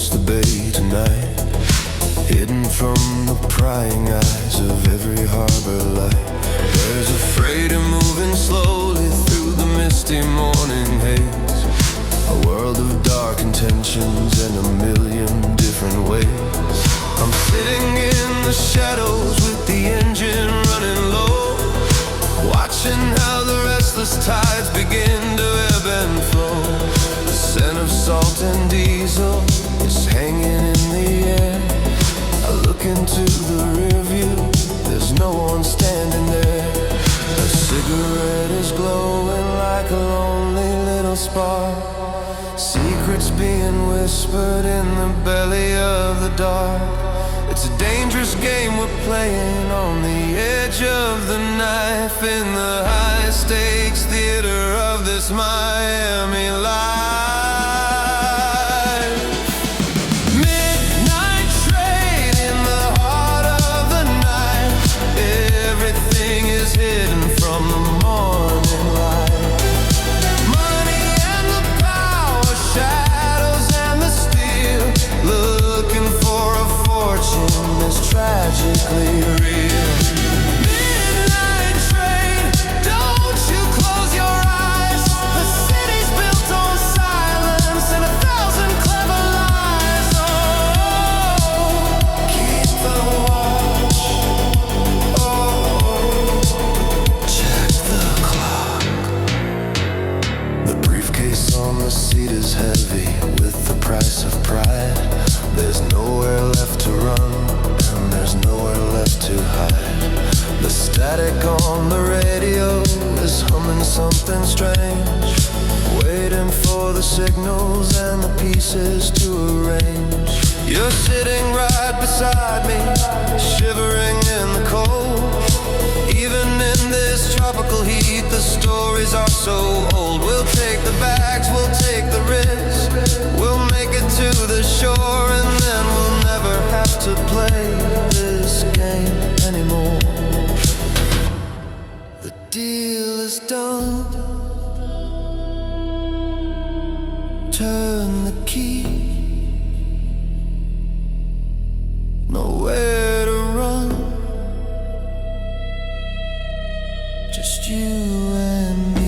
across the bay tonight, hidden from the prying eyes of every harbor light. There's a freighter moving slowly through the misty morning haze, a world of dark intentions and a million different ways. I'm sitting in the shadows with the engine running low, watching how the restless tides begin to ebb and flow. The scent of salt and diesel is hanging in the air. I look into the rearview, there's no one standing there. A cigarette is glowing like a lonely little spark, secrets being whispered in the belly of the dark. It's a dangerous game we're playing on the edge of the knife, in the high-stakes theater of this Miami life. Midnight train in the heart of the night, everything is hidden from the morning light. Money and the power, shadows and the steel, looking for a fortune that's tragically real. Midnight train, don't you close your eyes. The city's built on silence and 1,000 clever lies. Oh, keep the watch. Oh, check the clock. The briefcase on the seat is heavy with the price of pride. There's nowhere left to run, and there's nowhere left to hide. The static on the radio is humming something strange, waiting for the signals and the pieces to arrange. You're sitting right beside me, shivering in the cold. Even in this tropical heat, the stories are so old. We'll take the bags, we'll take the risk, we'll make it to the shore, and then we'll never have to play this game anymore. The deal is done. Turn the key. Nowhere to run, just you and me.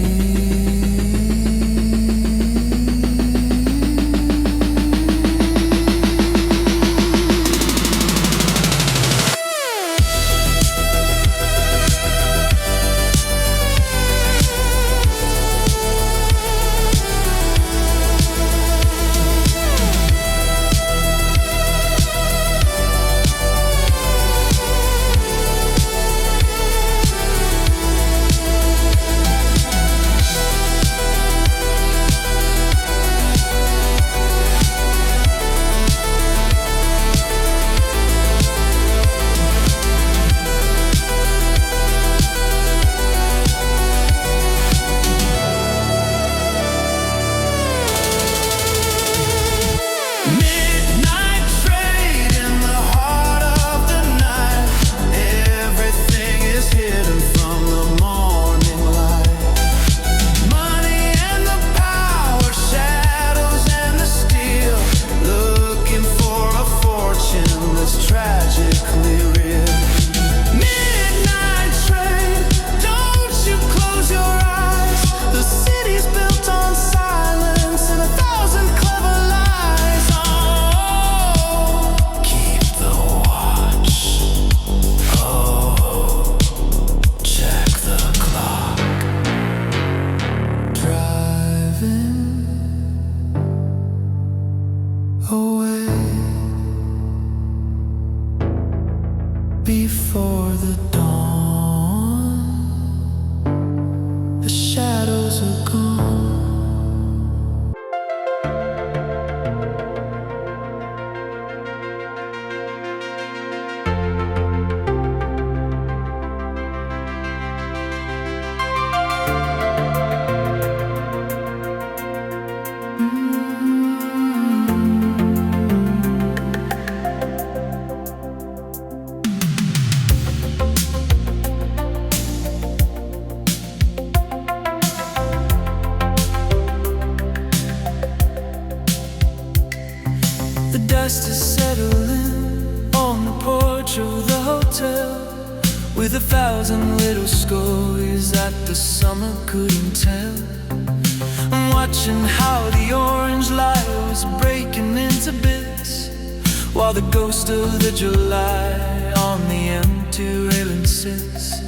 Before the dawn, the shadows are gone. The dust is settling on the porch of the hotel, with 1,000 little stories that the summer couldn't tell. I'm watching how the orange light was breaking into bits, while the ghost of the July on the empty railing sits.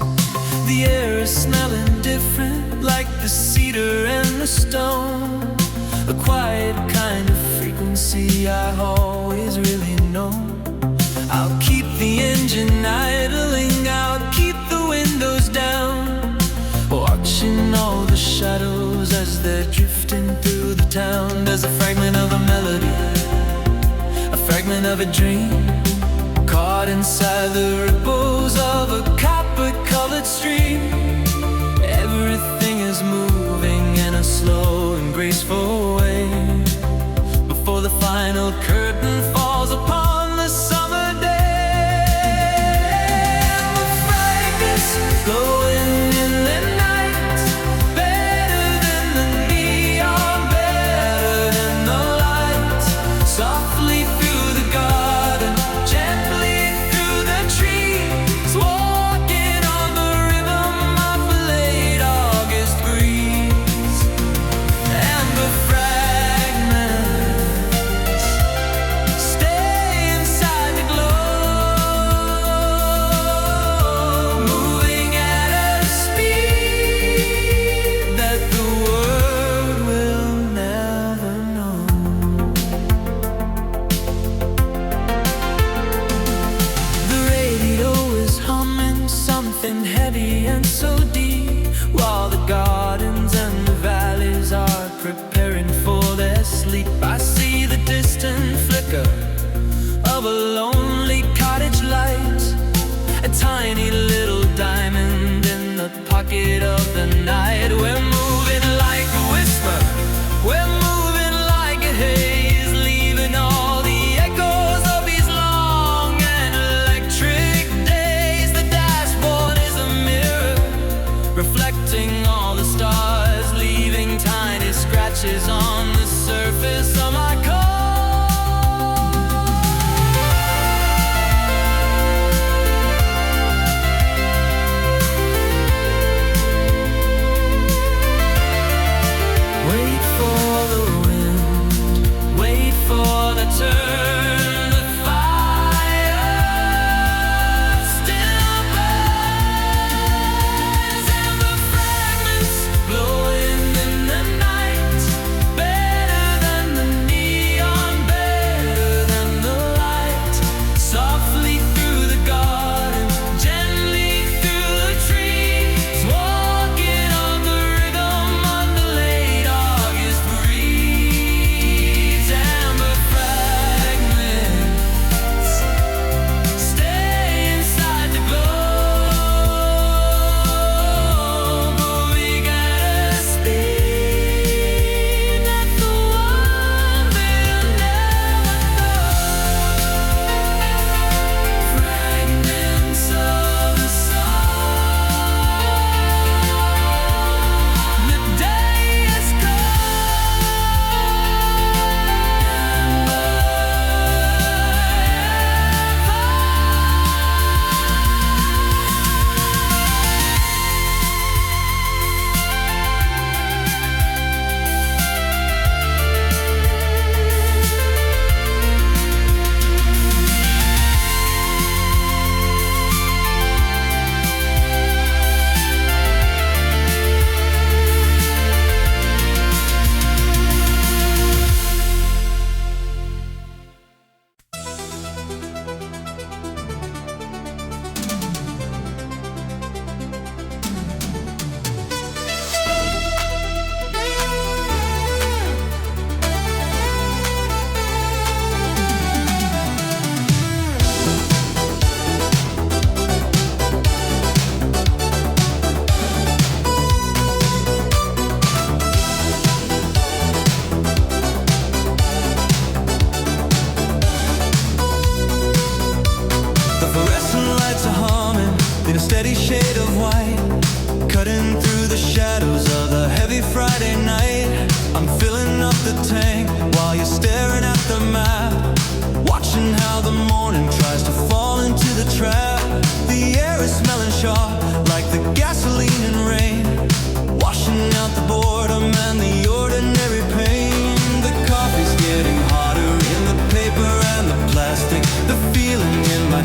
The air is smelling different, like the cedar and the stone, a quiet kind of frequency I always really known. I'll keep the engine idling, I'll keep the windows down, watching all the shadows as they're drifting through the town. There's a fragment of a melody, a fragment of a dream, caught inside the ripples of a copper-colored stream. Everything is moving in a slow and graceful way before the final curtain falls upon the summer day. And the fragments glowing in the night, better than the neon, better than the light, softly through the garden, gently through the trees, walking on the rhythm of a late August breeze. And the fragments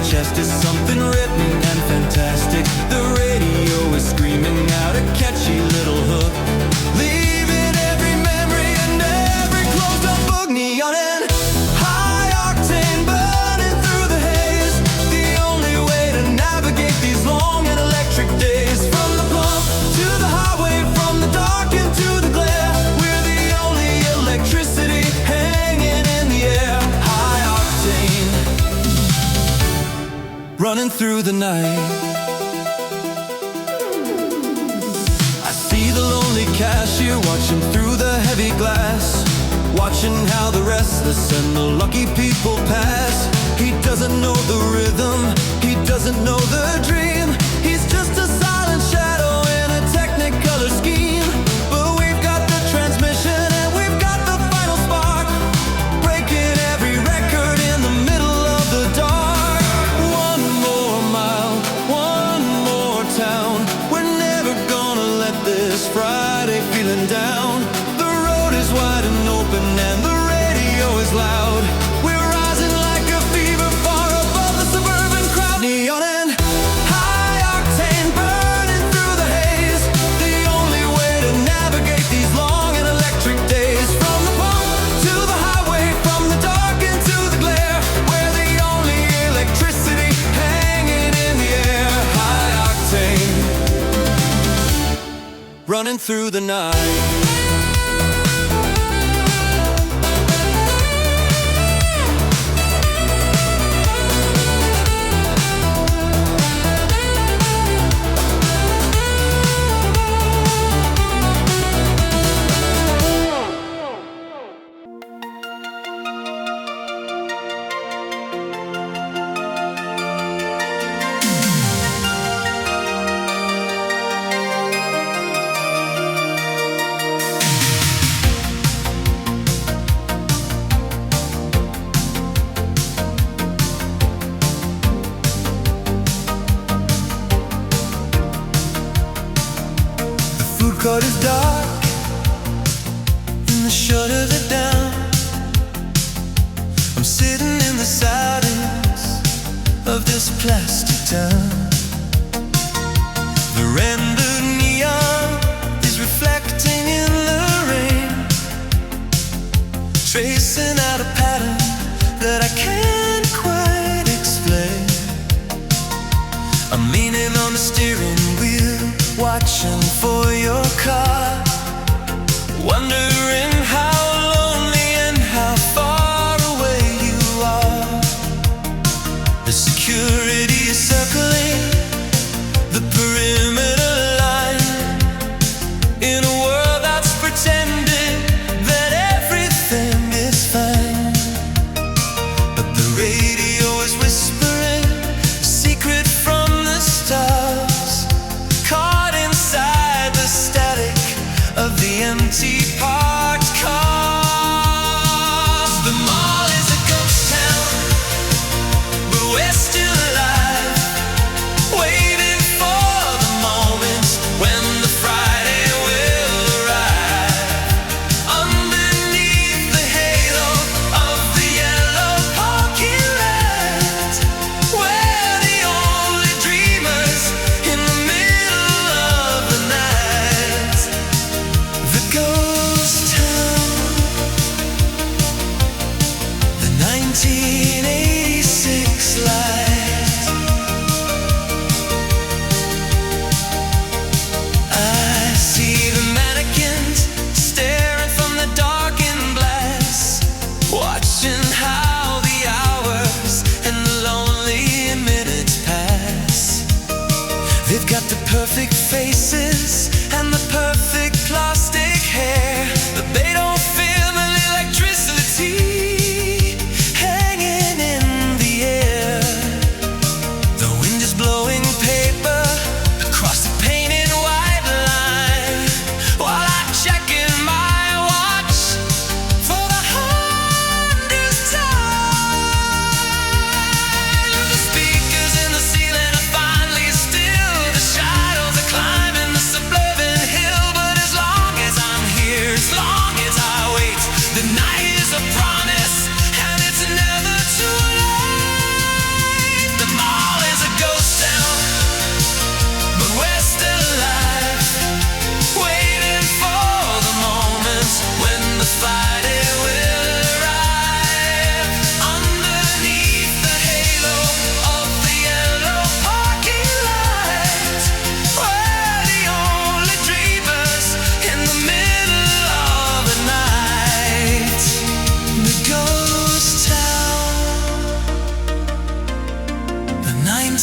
chest is something written and fantastic. The radio is screaming out a catchy little hook, leaving every memory and every closed-up book. Neon and high octane burning through the haze, the only way to navigate these long and electric days. From the pump to the highway, from the dark into the glare, we're the only electricity hanging in the air. High octane, running through the night. I see the lonely cashier watching through the heavy glass, watching how the restless and the lucky people pass. He doesn't know the rhythm, he doesn't know the dream. He's just a silent shadow in a technicolor scheme. But we've got the transmission and we've got the final spark, breaking every record in the middle of the dark. One more mile, one more town, we're never gonna let this Friday feeling down. The road is wide and open and the radio is loud. We're rising like a fever far above the suburban crowd. Neon and high octane burning through the haze, the only way to navigate these long and electric days. From the pump to the highway, from the dark into the glare, we're the only electricity hanging in the air. High octane, running through the night. Court is dark and the shutters are down. I'm sitting in the silence of this plastic town. The rendered neon is reflecting in the rain, tracing out a pattern that I can't quite explain. I'm leaning on the steering wheel, watching for your car, wondering how lonely and how far away you are. The security is circling the perimeter line in a world that's pretending that everything is fine. But the radio is whispering a secret from the stars, caught inside the static of the empty parked cars. The mall is a ghost town, but we're still alive, waiting for the moment when the Friday will arrive. Underneath the halo of the yellow parking lot,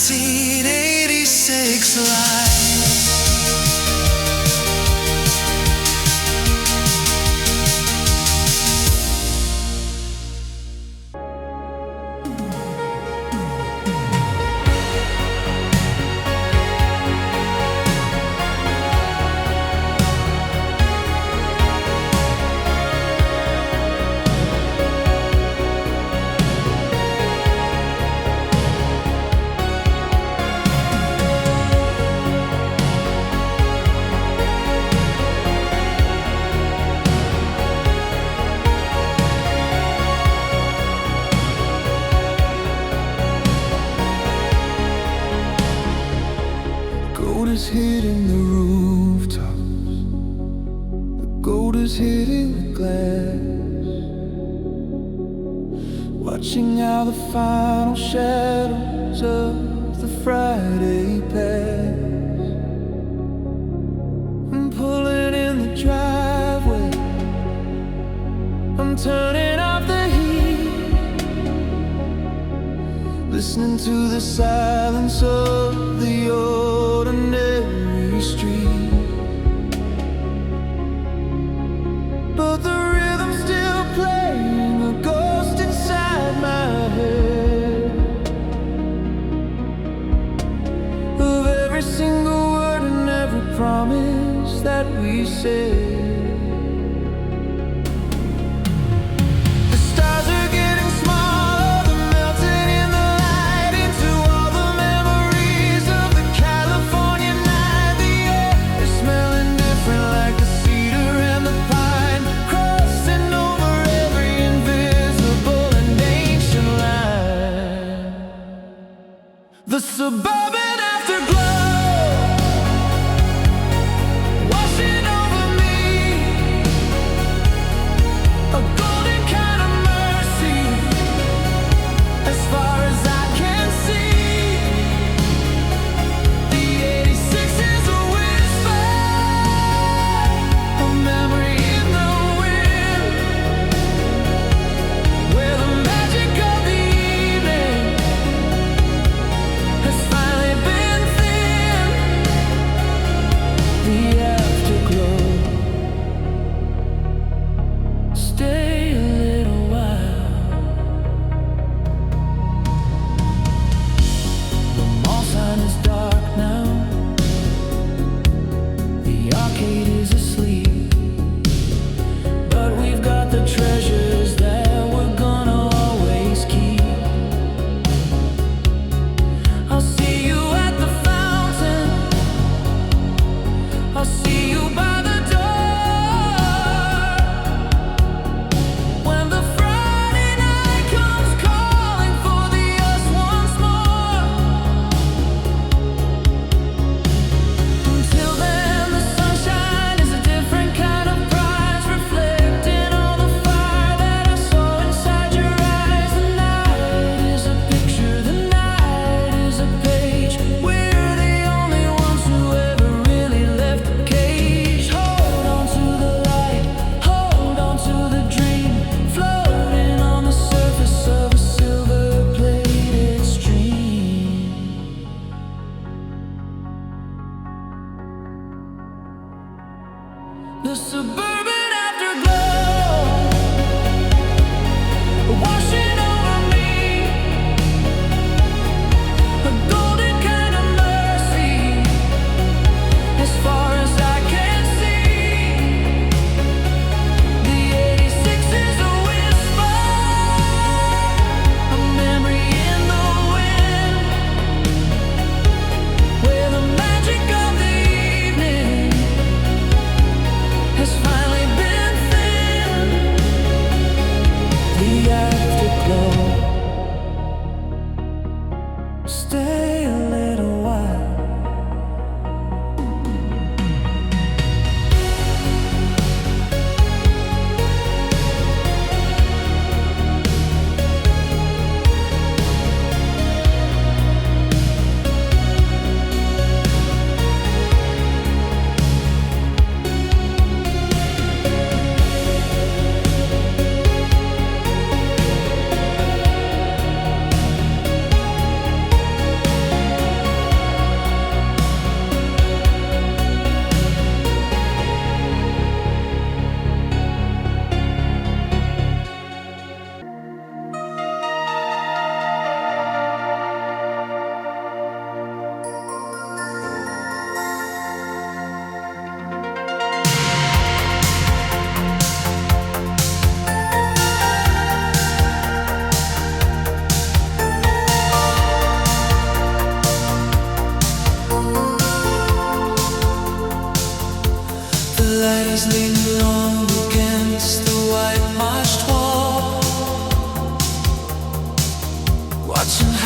1986 live. Gold is hitting the rooftops. The gold is hitting the glass. Watching how the final shadows of the Friday pass. I'm pulling in the driveway. I'm turning off the heat, listening to the silence of the ordinary street. But the rhythm's still playing a ghost inside my head, of every single word and every promise that we said. The suburban afterglow washing over me, a golden kind of mercy as far as I can see. The 86 is a whisper, a memory in the wind, where the magic of the evening has finally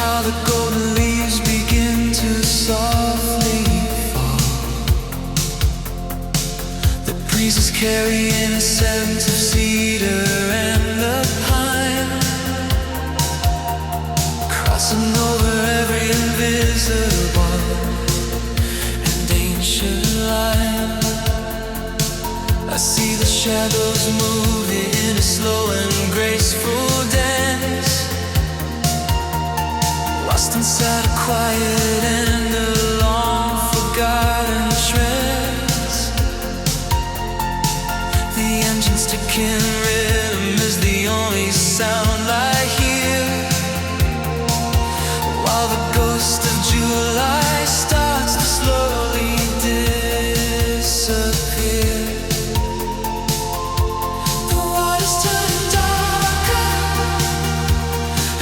how the golden leaves begin to softly fall. The breezes carrying a scent of cedar and the pine, crossing over every invisible and ancient line. I see the shadows moving in a slow and graceful dance, lost inside a quiet and a long-forgotten trance. The engine sticking rhythm is the only sound I hear, while the ghost of July starts to slowly disappear. The water's turning darker,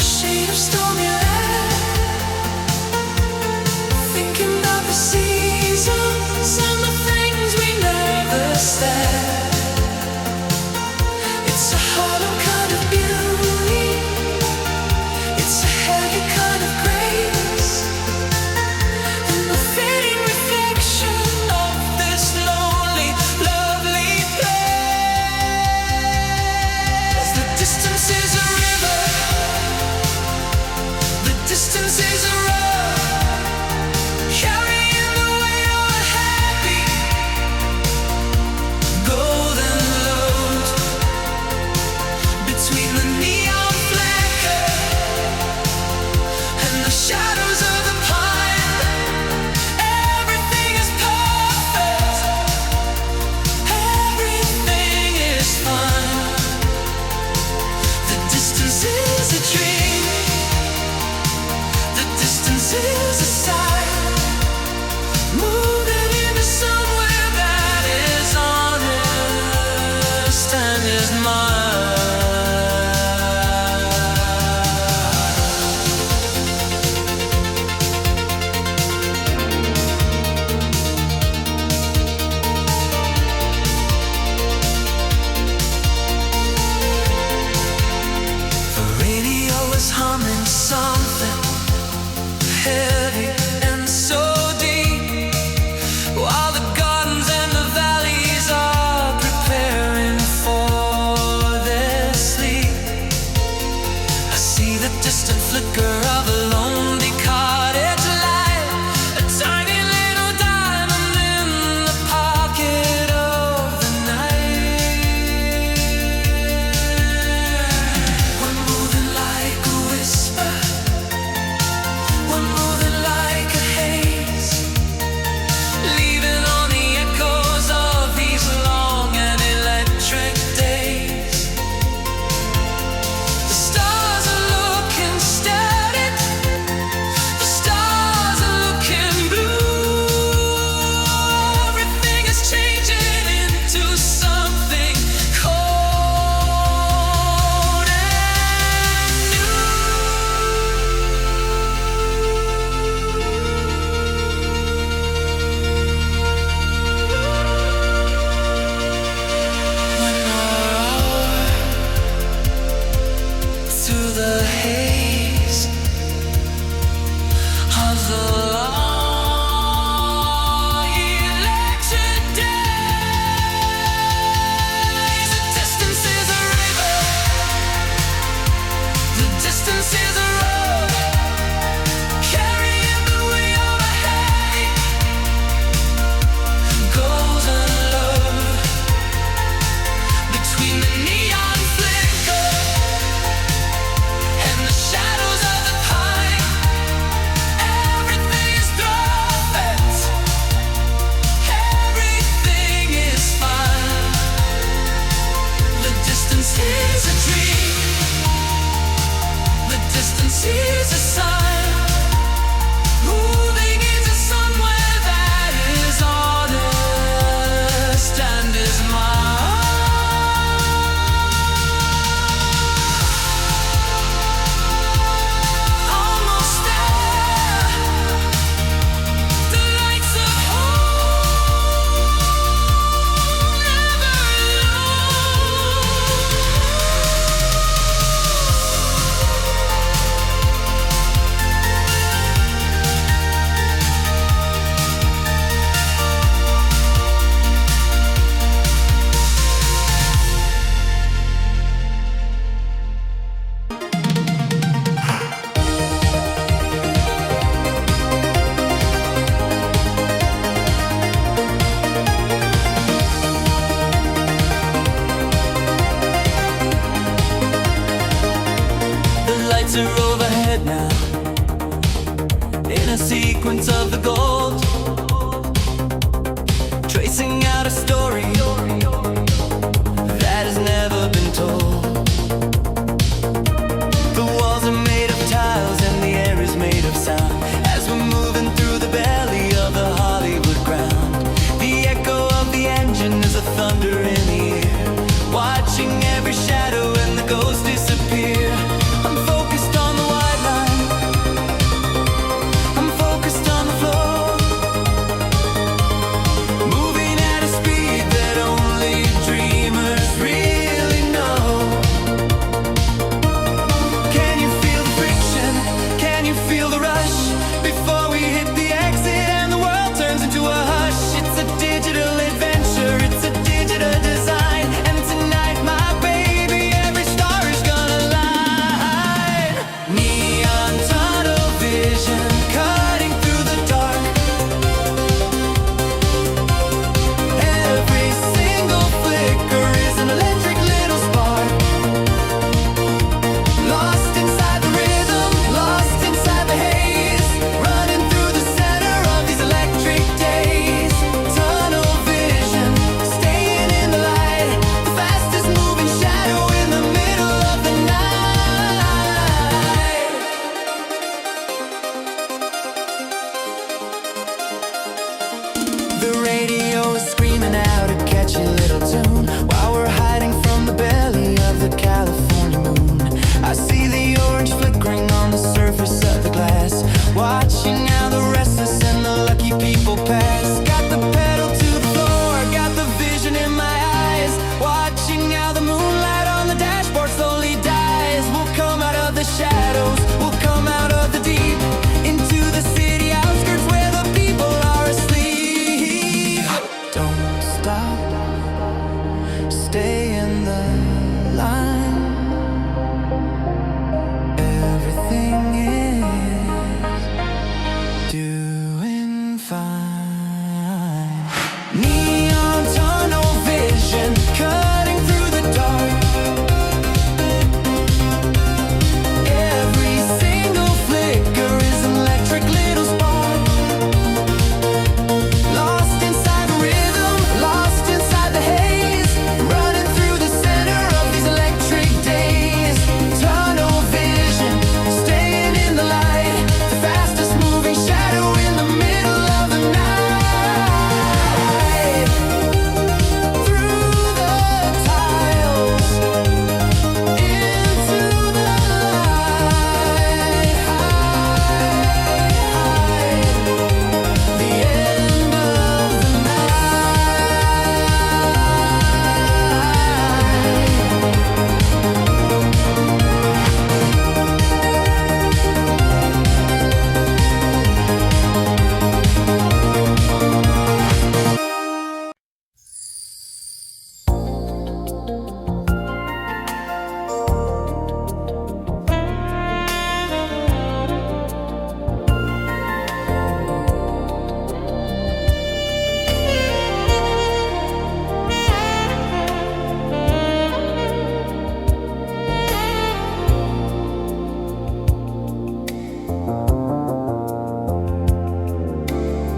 a shade of stormy red, thinking about the seasons and the things we never said. It's a hollow kind of beauty, it's a heavy kind of grace, in the fading reflection of this lonely, lovely place. The distance is a river, the distance is a road, carrying the weight of a happy golden load. Between the neon flicker and the shadows of the pine, everything is perfect, everything is fine. The distance is a dream, the distance is a sigh, moving into somewhere that is honest and is mine. The radio is humming something heavy and so deep, while the gardens and the valleys are preparing for their sleep. I see the distant flicker of a lonely cottage light, a tiny little diamond in the pocket of the night. We're moving like a whisper, we're moving like a haze, leaving on the echoes of these long and electric days. The stars are looking steady, are overhead now, in a sequence of the gold, tracing out a story that has never been told. The walls are made of tiles and the air is made of sound, as we're moving through the belly of the Hollywood ground. The echo of the engine is a thunder in the air, watching every shadow and the ghost disappear. I'm focused on the white line, I'm focused on the floor, moving at a speed that only dreamers really know. Can you feel the friction? Can you feel the rush? Before we hit the exit and the world turns into a hush. It's a digital adventure, it's a digital design, and tonight, my baby, every star is gonna light. Neon tunnel vision, cutting through the dark. Every single flicker is an electric little spark, lost inside the rhythm, lost inside the haze, running through the center of these electric days. Tunnel vision, staying in the light, the fastest moving shadow in the middle of the night. The radio is screaming out a catchy little tune, while we're hiding from the belly of the California moon. I see the orange flickering on the surface of the glass, watching how the restless and the lucky people pass. Got the pedal to the floor, got the vision in my eyes, watching how the moonlight on the dashboard slowly dies. We'll come out of the shadows, we'll come out of the deep, into the city outskirts where the people are asleep. Don't stop, stay in the line. Everything is doing fine. Neon tunnel vision, cutting through the dark. Every single flicker is an electric little spark, lost inside the rhythm, lost inside the haze, running through the center of these electric days. Tunnel vision, staying in the light, the fastest moving shadow in the middle of the night. Through the tiles, into the light, the end of the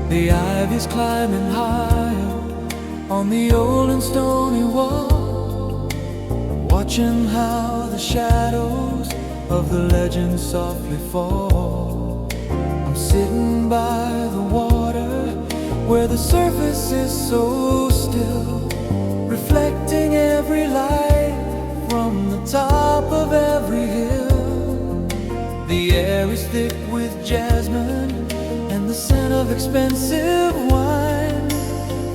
The ivy's climbing higher on the old and stony wall, watching how the shadows of the legend softly fall. I'm sitting by the water where the surface is so still, reflecting every light from the top of every hill. The air is thick with jasmine and the scent of expensive wine,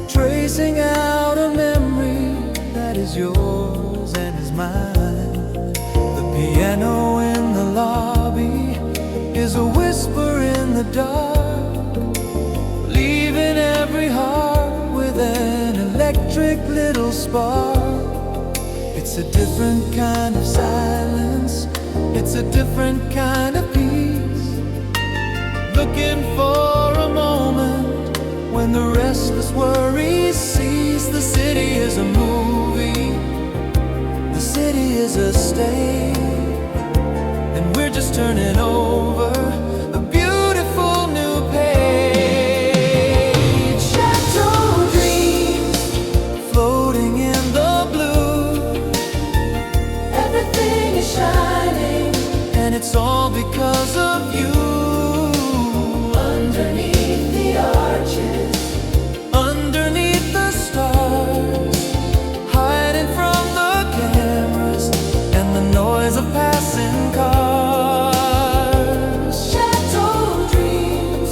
tracing out a memory that is yours and is mine. The piano in the lobby is a whisper in the dark, leaving every heart with an electric little spark. It's a different kind of silence, it's a different kind of peace, looking for a moment when the restless worries cease. The city is a movie, the city is a stage, and we're just turning over a beautiful new page. Chateau dreams floating in the blue. Everything is shining, and it's all because of you. Underneath the arches, underneath the stars, hiding from the cameras and the noise of passing cars. Chateau dreams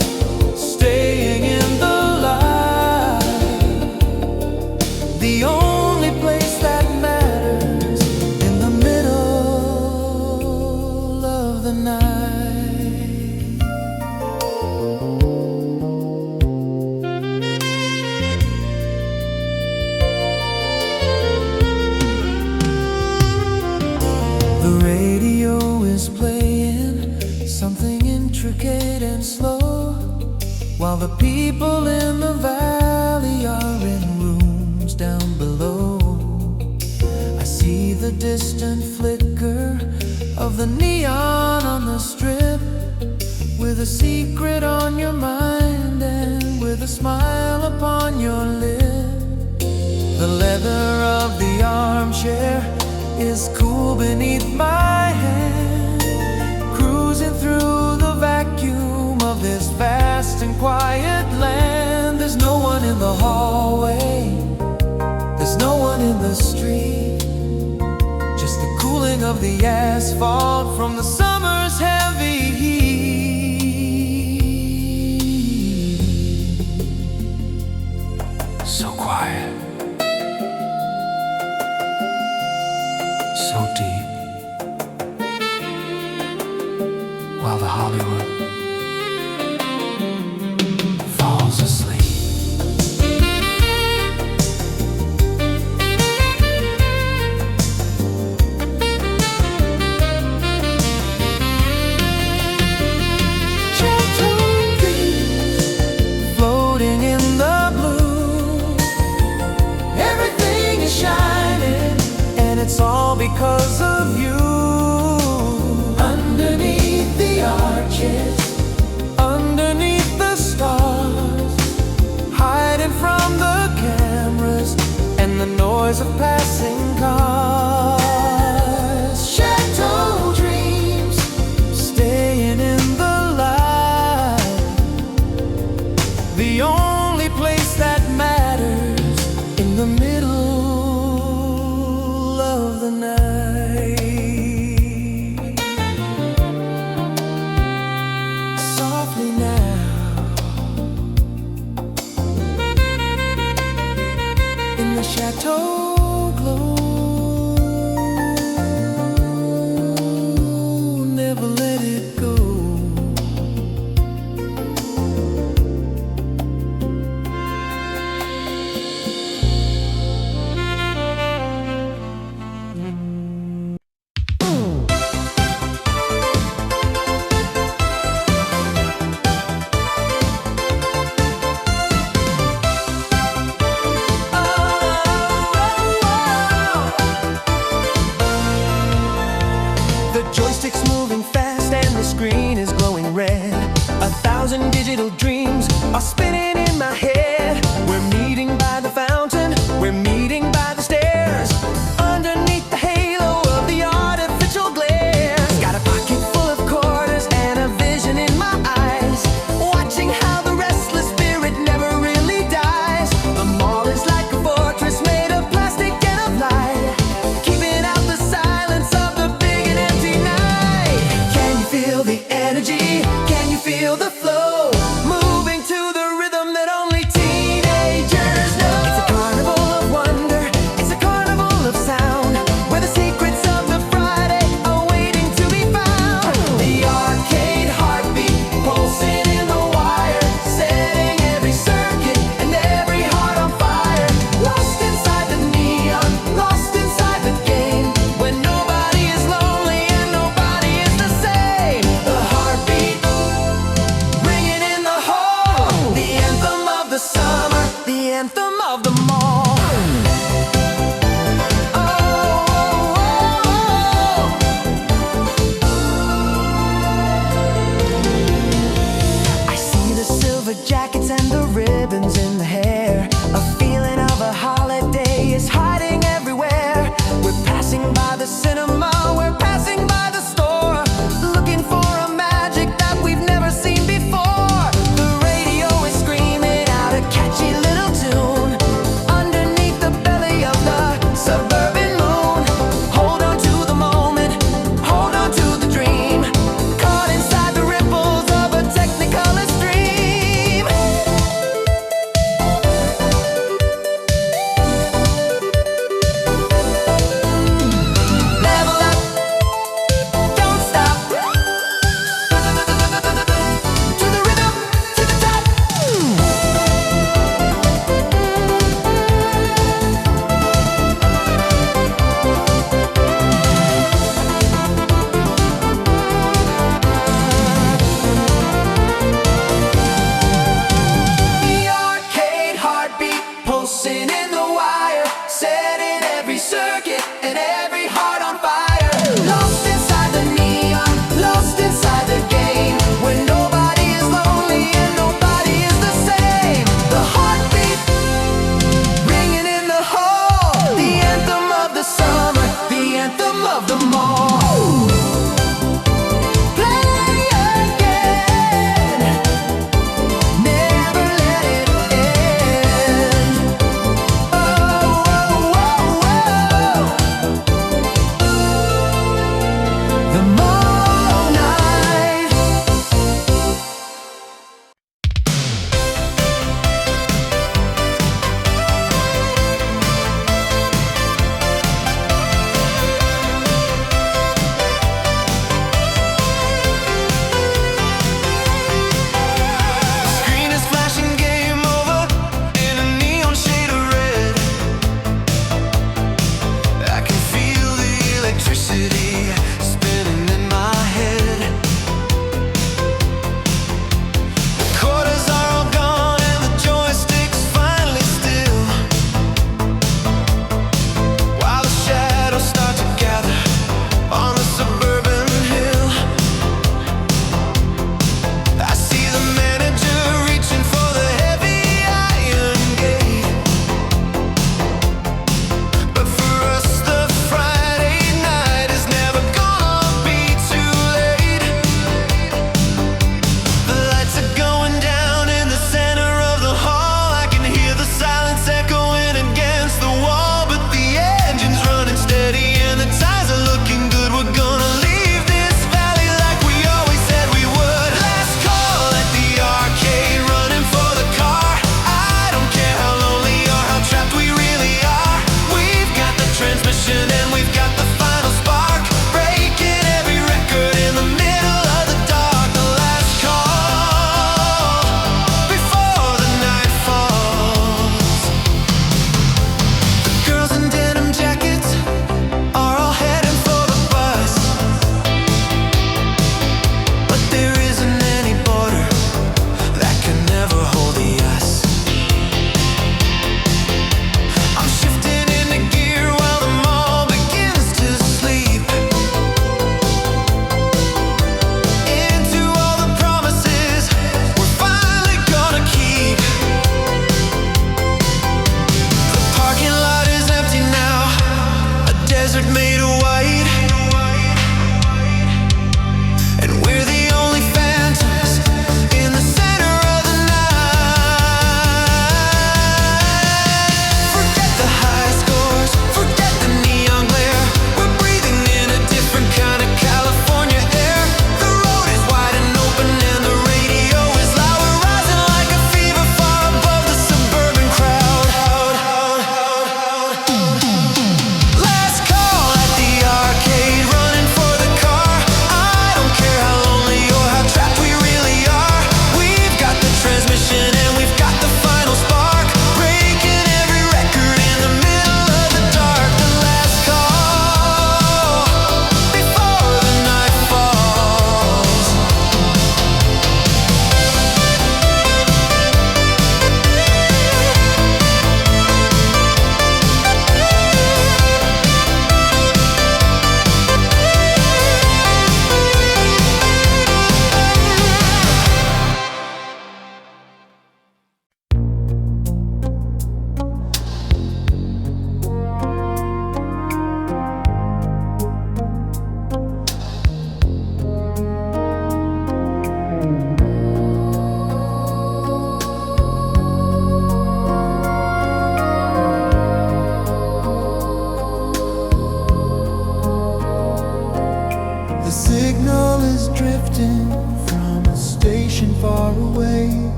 staying in the light, the only place that matters in the middle of the night. The radio is playing something intricate and slow, while the people in the valley are in rooms down below. I see the distant flicker of the neon on the strip, with a secret on your mind and with a smile upon your lip. The leather of the armchair is cool beneath my hand, cruising through the vacuum of this vast and quiet land. There's no one in the hallway, there's no one in the street, just the cooling of the asphalt from the summer's heavy heat. So quiet, so deep, while the Hollywood falls asleep. Chateau dreams floating in the blue. Everything is shining, and it's all because of you. Underneath the arches, underneath the stars, hiding from the cameras and the noise of passing cars. Chateau dreams staying in the light, the only place that matters in the middle of the night. Softly now, in the chateau glow, never let it go. The joystick's moving fast and the screen is glowing red. 1,000 digital dreams are spinning in my head. We're meeting by the fountain, we're meeting by the stairs, underneath the halo of the artificial glares. Got a pocket full of quarters and a vision in my eyes, watching how the restless spirit never really dies. The mall is like a fortress made of plastic and of light, keeping out the silence of the big and empty night. Can you feel the energy? Can you feel the flow? Moving to the rhythm that only teenagers know. It's a carnival of wonder, it's a carnival of sound, where the secrets of the Friday are waiting to be found. The arcade heartbeat pulsing in the wire, setting every circuit and every heart on fire. Lost inside the neon, lost inside the game, when nobody is lonely and nobody is the same. The heartbeat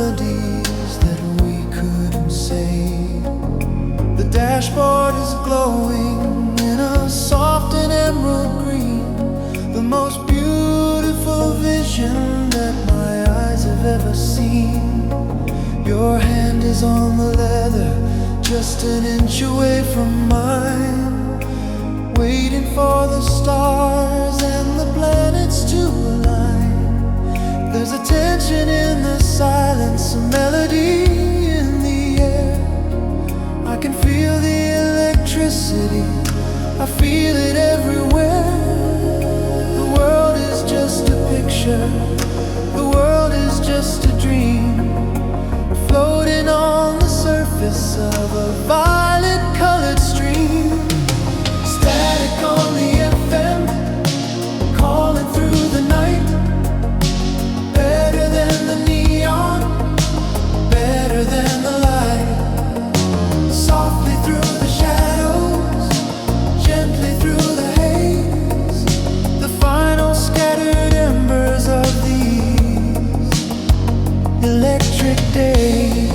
melodies that we couldn't say. The dashboard is glowing in a soft and emerald green, the most beautiful vision that my eyes have ever seen. Your hand is on the leather, just an inch away from mine, waiting for the stars and the planets to align. There's a tension in the silence, a melody in the air. I can feel the electricity, I feel it everywhere. The world is just a picture, the world is just a dream, floating on the surface of a violet-colored stream. Static on the FM, calling through the night. Better than the neon, better than the light. Softly through the shadows, gently through the haze, the final scattered embers of these electric days.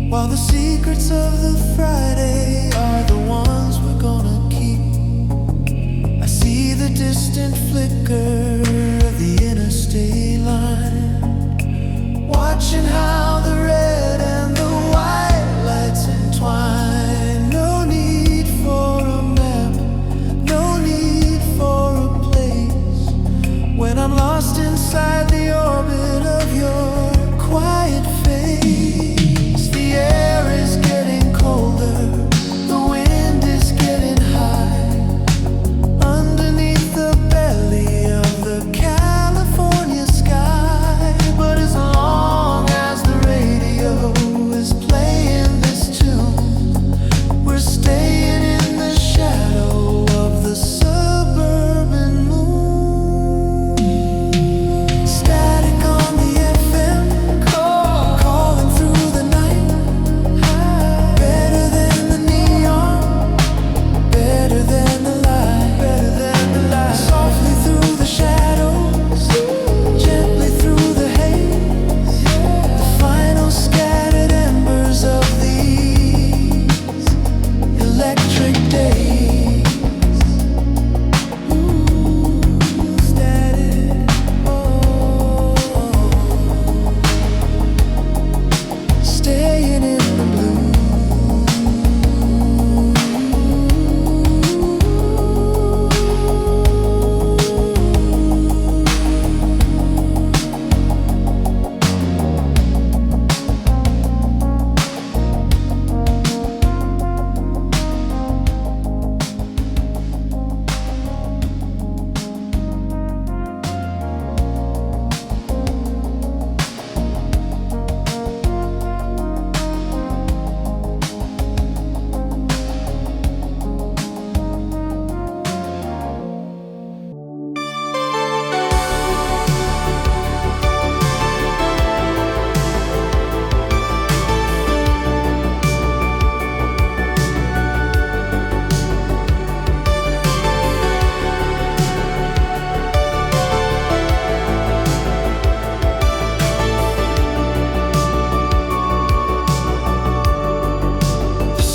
While the secrets of the Friday are the ones we're gonna keep. I see the distant flicker of the interstate line, watching how the red and the white lights entwine. No need for a map, no need for a place, when I'm lost inside the orbit of your quiet face. The air is getting colder, the wind is getting high, underneath the belly of the California sky. But as long as the radio is playing this tune, we're staying in the shadow of the suburban moon. Static on the FM, calling through the night. Better than the neon, better than the light, better than the light. Softly through the shadows, gently through the haze, the final scattered embers of these electric days. Static, staying in the blue.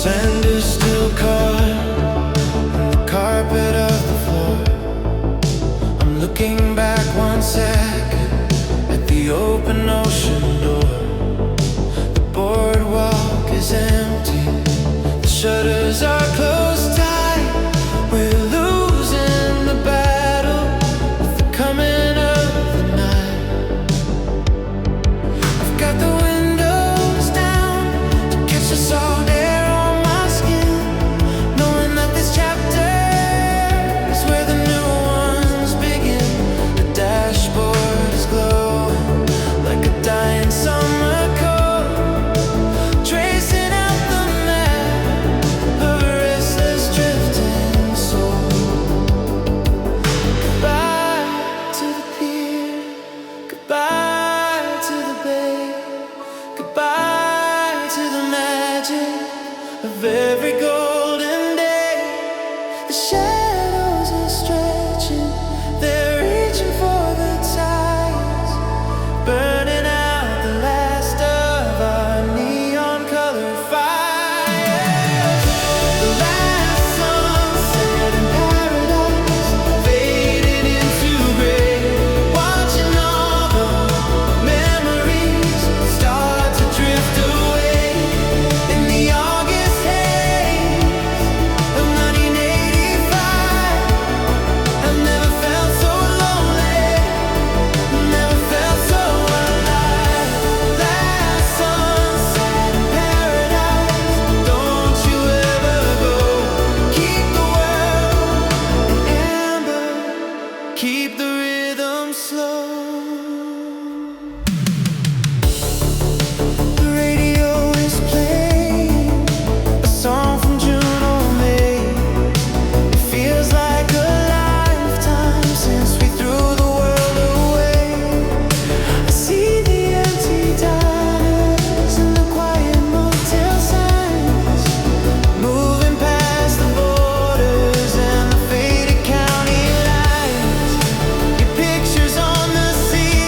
Sand is still caught on the carpet of the floor. I'm looking back 1 second at the open ocean door. The boardwalk is empty, the shutters are closed tight. We're losing the battle with the coming of the night. I've keep the rhythm slow. The radio is playing a song from June or May. It feels like a lifetime since we threw the world away. I see the empty diners and the quiet motel signs, moving past the borders and the faded county lines. Your pictures on the sea,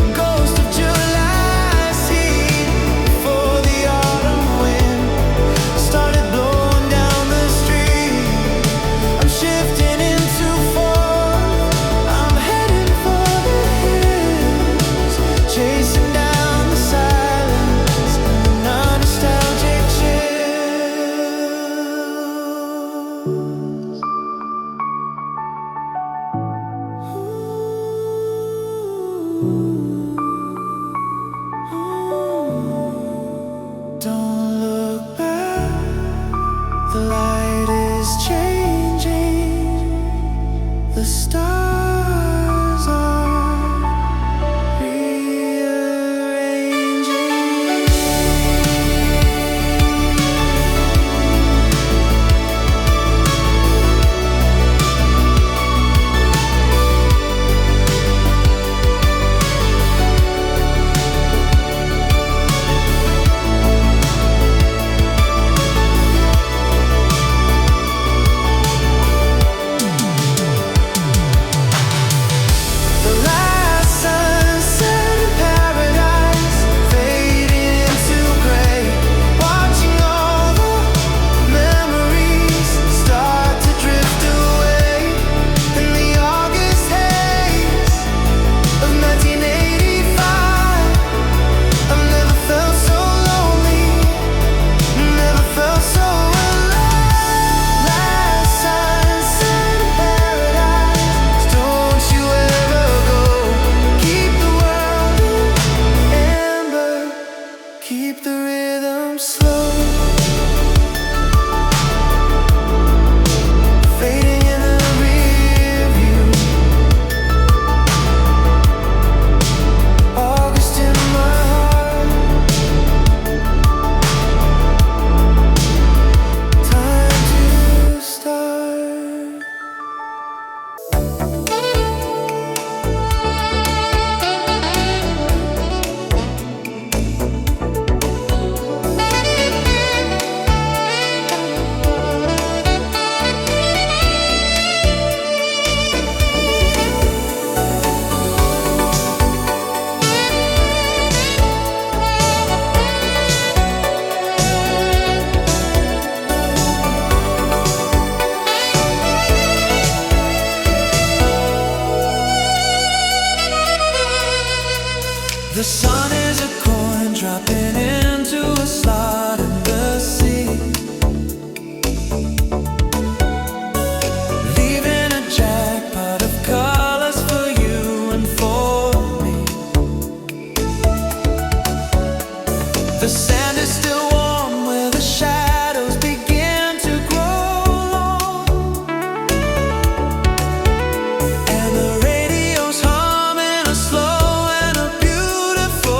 a ghost of July seed, before the autumn wind started blowing down the street. I'm shifting into fall, I'm heading for the hills, chasing down the silence and the nostalgic chills. Don't look back, the light is changing, the stars are rearranging. The last sunset in paradise, fading into gray, watching all the memories start to drift away. In the August haze of 1985, I've never felt so lonely, never felt so alive. Last sunset in paradise, don't you ever go. Keep the world in amber, keep the rhythm slow. Fading in the rear view, August in my heart, time to start. The sun is a coin dropping into a slot in the sea, leaving a jackpot of colors for you and for me. The sand is still warm where the shadows begin to grow long, and the radio's humming a slow and a beautiful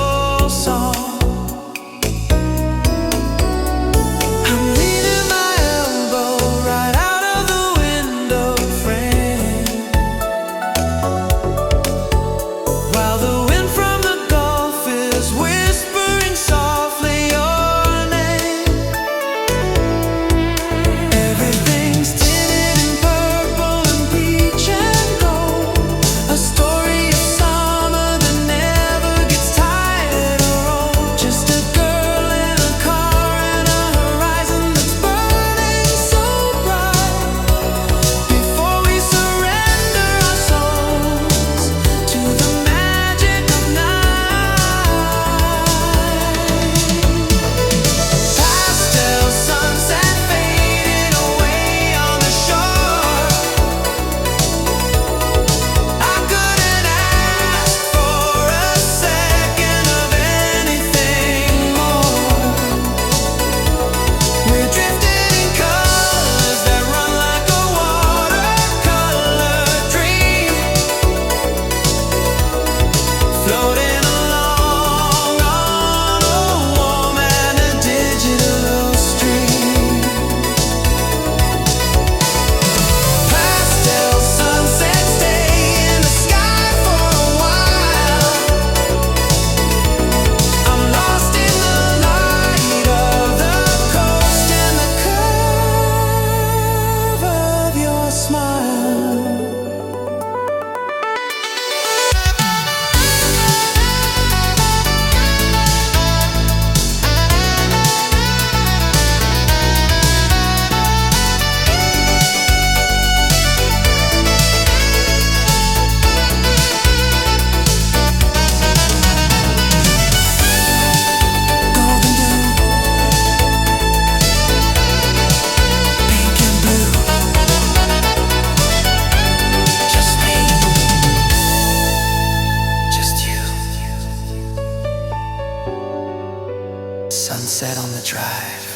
drive.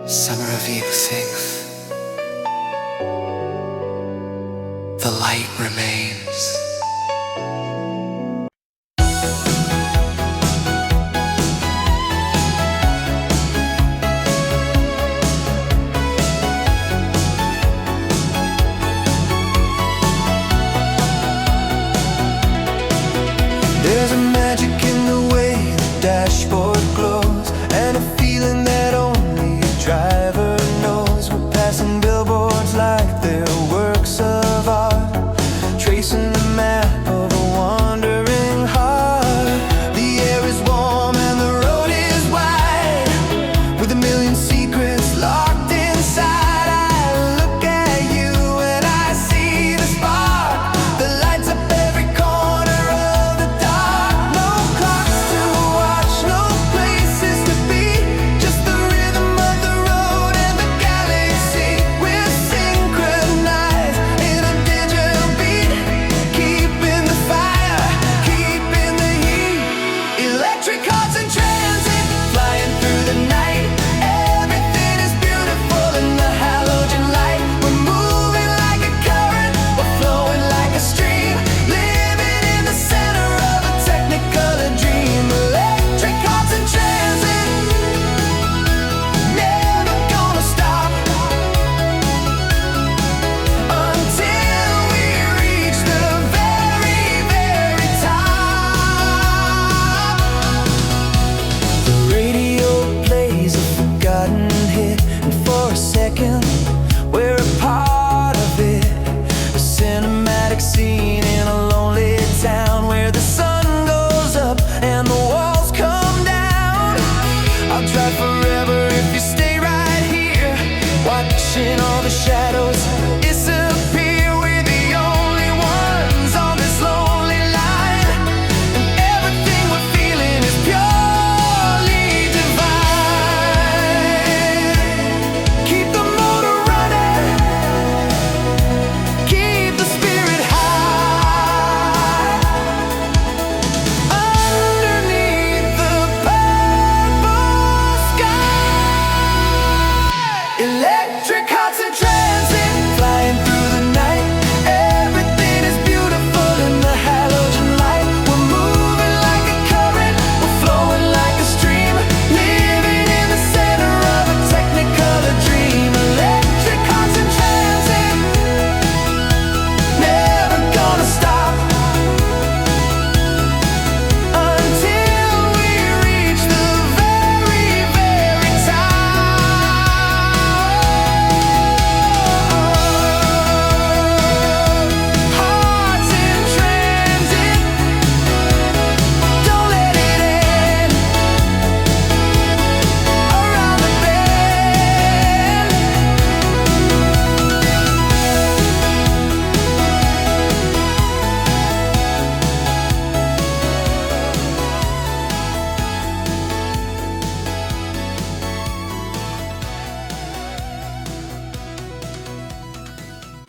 Summer of '86. The light remains.